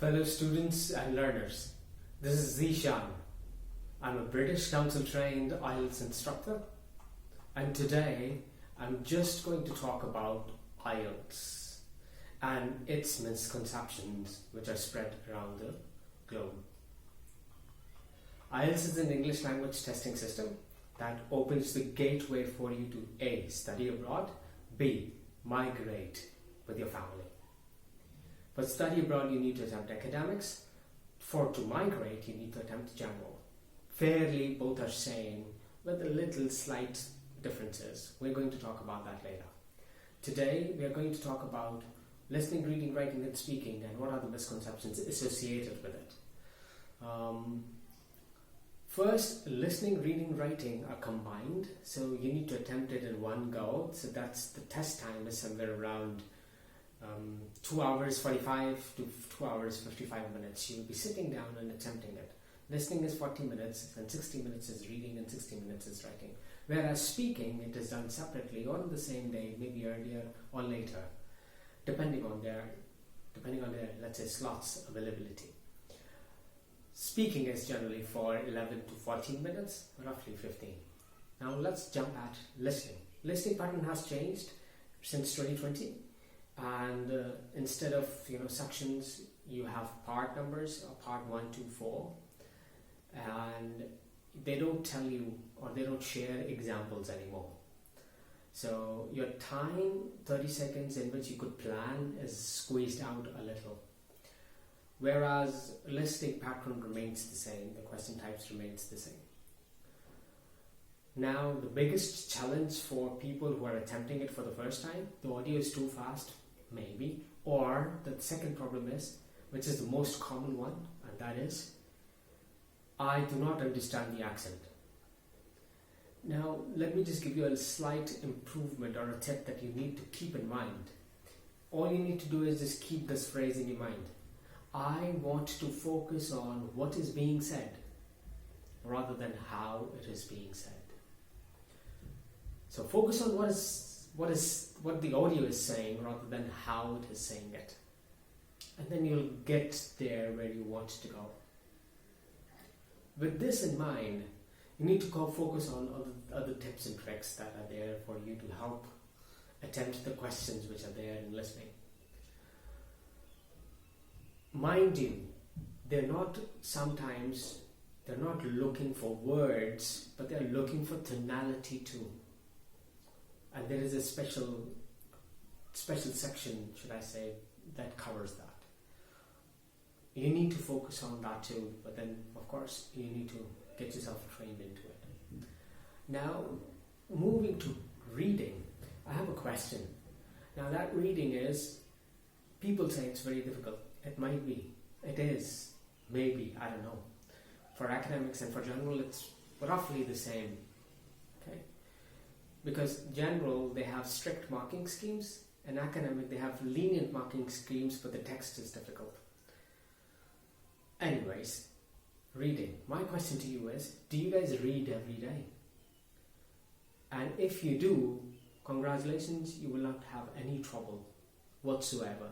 Fellow students and learners, this is Zishan. I'm a British Council trained IELTS instructor, and today I'm just going to talk about IELTS and its misconceptions which are spread around the globe. IELTS is an English language testing system that opens the gateway for you to A. Study abroad, B. Migrate with your family. For study abroad, you need to attempt academics. For to migrate, you need to attempt general. Fairly, both are same, with a little slight differences. We're going to talk about that later. Today, we are going to talk about listening, reading, writing, and speaking, and what are the misconceptions associated with it. First, listening, reading, writing are combined, so you need to attempt it in one go. So that's the test time is somewhere around 2 hours 45 to 2 hours 55 minutes. You will be sitting down and attempting it. Listening is 40 minutes, and 60 minutes is reading, and 60 minutes is writing. Whereas speaking, it is done separately on the same day, maybe earlier or later, depending on their let's say slots availability. Speaking is generally for 11 to 14 minutes, roughly 15. Now let's jump at listening. Listening pattern has changed since 2020, and instead of sections, you have part numbers, part 1, 2, 4, and they don't tell you or they don't share examples anymore. So your time, 30 seconds in which you could plan, is squeezed out a little. Whereas listening pattern remains the same, the question types remains the same. Now the biggest challenge for people who are attempting it for the first time, the audio is too fast, maybe, or the second problem is, which is the most common one, and that is, I do not understand the accent. Now let me just give you a slight improvement or a tip that you need to keep in mind. All you need to do is just keep this phrase in your mind. I want to focus on what is being said rather than how it is being said. So focus on what the audio is saying rather than how it is saying it. And then you'll get there where you want to go. With this in mind, you need to focus on other tips and tricks that are there for you to help attempt the questions which are there in listening. Mind you, they're not looking for words, but they're looking for tonality too. And there is a special section, should I say, that covers that. You need to focus on that too, but then of course you need to get yourself trained into it. Now, moving to reading, I have a question. Now that reading is, people say it's very difficult. It might be. It is. Maybe. I don't know. For academics and for general, it's roughly the same. Okay? Because general, they have strict marking schemes, and academic, they have lenient marking schemes, but the text is difficult. Anyways, reading. My question to you is, do you guys read every day? And if you do, congratulations, you will not have any trouble whatsoever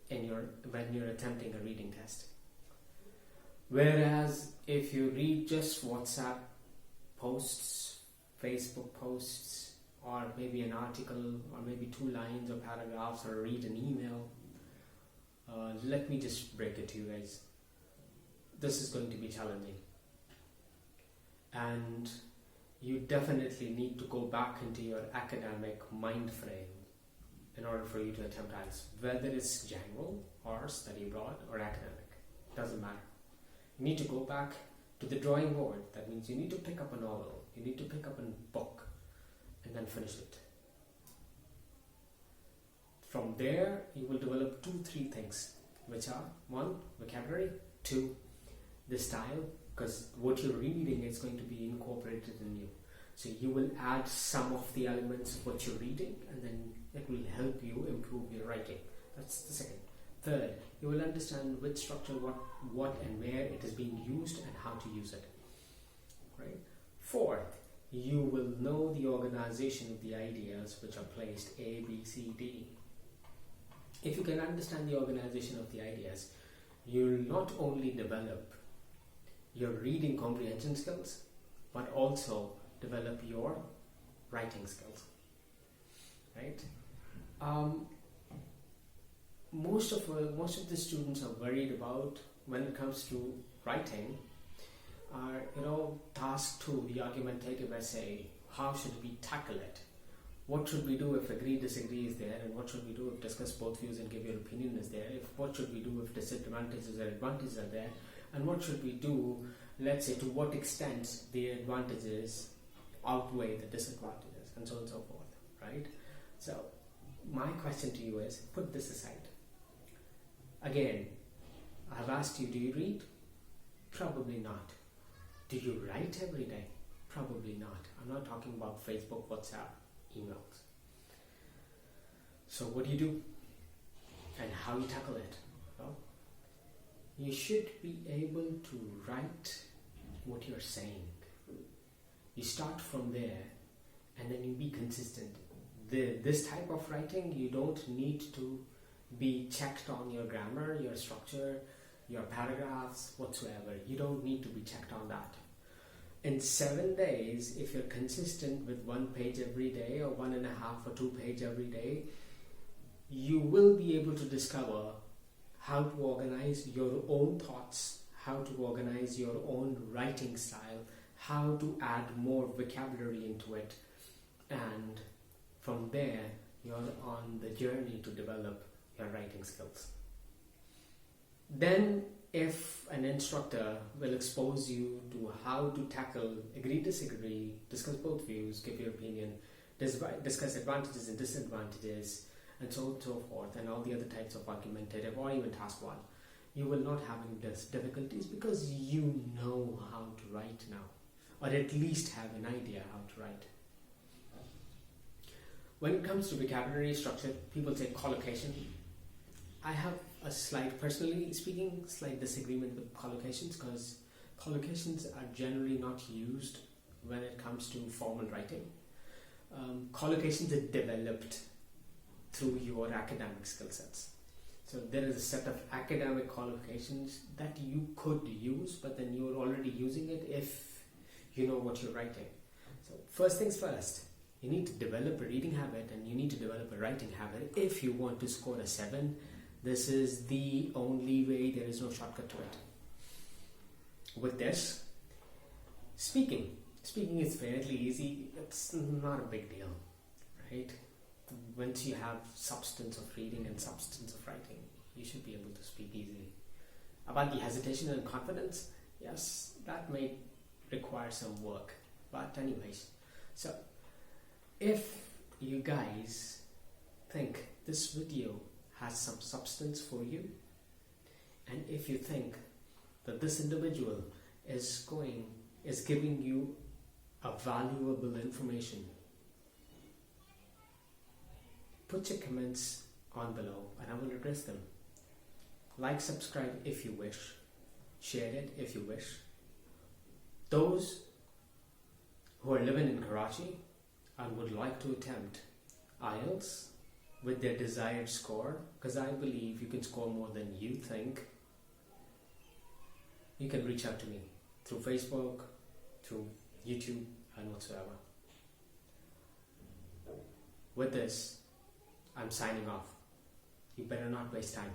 when you're attempting a reading test. Whereas if you read just WhatsApp posts, Facebook posts, or maybe an article, or maybe 2 lines or paragraphs, or read an email, let me just break it to you guys. This is going to be challenging. And you definitely need to go back into your academic mind frame in order for you to attempt IELTS, whether it's general or study abroad or academic. Doesn't matter. You need to go back to the drawing board. That means you need to pick up a novel, you need to pick up a book, and then finish it. From there, you will develop 2-3 things, which are 1, vocabulary, 2, the style, because what you're reading is going to be incorporated in you. So you will add some of the elements of what you're reading, and then it will help you improve your writing. That's the second. Third, you will understand which structure, what and where it is being used and how to use it. Right? Fourth, you will know the organization of the ideas which are placed A, B, C, D. If you can understand the organization of the ideas, you'll not only develop your reading comprehension skills, but also develop your writing skills, right? Most of the students are worried about, when it comes to writing, are task 2, the argumentative essay. How should we tackle it? What should we do if agree disagree is there, and what should we do if discuss both views and give your opinion is there? What should we do if disadvantages or advantages are there? And what should we do, let's say, to what extent the advantages outweigh the disadvantages, and so on and so forth, right? So my question to you is, put this aside. Again, I've asked you, do you read? Probably not. Do you write every day? Probably not. I'm not talking about Facebook, WhatsApp, emails. So what do you do? And how you tackle it? Well, you should be able to write what you're saying. You start from there, and then you be consistent. This type of writing, you don't need to be checked on your grammar, your structure, your paragraphs, whatsoever. You don't need to be checked on that. In 7 days, if you're consistent with 1 page every day, or 1.5 or 2 pages every day, you will be able to discover how to organize your own thoughts, how to organize your own writing style, how to add more vocabulary into it, and from there you're on the journey to develop your writing skills. Then if an instructor will expose you to how to tackle agree disagree, discuss both views, give your opinion, discuss advantages and disadvantages, and so on and so forth, and all the other types of argumentative or even task 1, you will not have any difficulties, because you know how to write now, or at least have an idea how to write. When it comes to vocabulary structure, people say collocation. I have personally speaking, slight disagreement with collocations, because collocations are generally not used when it comes to formal writing. Collocations are developed through your academic skill sets. So there is a set of academic collocations that you could use, but then you're already using it if you know what you're writing. So first things first, you need to develop a reading habit, and you need to develop a writing habit if you want to score a 7. This is the only way. There is no shortcut to it. With this, speaking is fairly easy. It's not a big deal, right? Once you have substance of reading and substance of writing, you should be able to speak easily. About the hesitation and confidence, yes, that may require some work. But anyways, so if you guys think this video has some substance for you, and if you think that this individual is giving you a valuable information, put your comments on below and I will address them. Like, subscribe if you wish, share it if you wish. Those who are living in Karachi and would like to attempt IELTS with their desired score, because I believe you can score more than you think, you can reach out to me through Facebook, through YouTube, and whatsoever. With this, I'm signing off. You better not waste time.